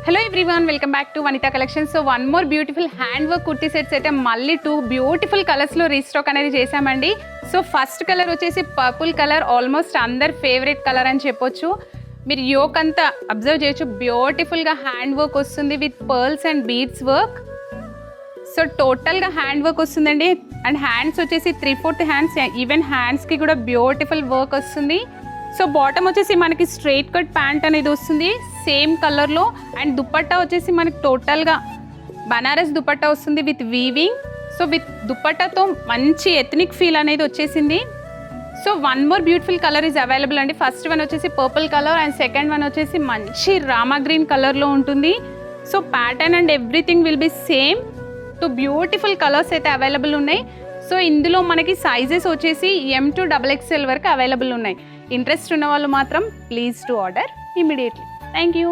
Hello everyone, welcome back to Vanitha collection. So one more beautiful hand work kurti sets అయితే మళ్ళీ 2 beautiful కలర్స్లో restock అనేది చేశామండి. సో ఫస్ట్ కలర్ వచ్చేసి పర్పుల్ కలర్, ఆల్మోస్ట్ అందరి ఫేవరెట్ కలర్ అని చెప్పొచ్చు. మీరు యోక్ అంతా అబ్జర్వ్ చేయొచ్చు, బ్యూటిఫుల్గా హ్యాండ్ వర్క్ వస్తుంది with pearls and beads work. So టోటల్గా హ్యాండ్ వర్క్ వస్తుందండి. అండ్ హ్యాండ్స్ వచ్చేసి 3/4 హ్యాండ్స్, ఈవెన్ హ్యాండ్స్కి కూడా బ్యూటిఫుల్ వర్క్ వస్తుంది. సో బాటమ్ వచ్చేసి మనకి స్ట్రైట్ కట్ ప్యాంట్ అనేది వస్తుంది సేమ్ కలర్లో. అండ్ దుపట్టా వచ్చేసి మనకి టోటల్గా బనారస్ దుపట్టా వస్తుంది విత్ వీవింగ్. సో విత్ దుపట్టాతో మంచి ఎథనిక్ ఫీల్ అనేది వచ్చేసింది. So one more beautiful colour is available అండి. ఫస్ట్ వన్ వచ్చేసి purple colour and second one వచ్చేసి మంచి రామా గ్రీన్ కలర్లో ఉంటుంది. So pattern and everything will be same. 2 beautiful colours అయితే అవైలబుల్ ఉన్నాయి. సో ఇందులో మనకి సైజెస్ వచ్చేసి M to XXL వరకు అవైలబుల్ ఉన్నాయి. ఇంట్రెస్ట్ ఉన్న వాళ్ళు మాత్రం please to order immediately. Thank you.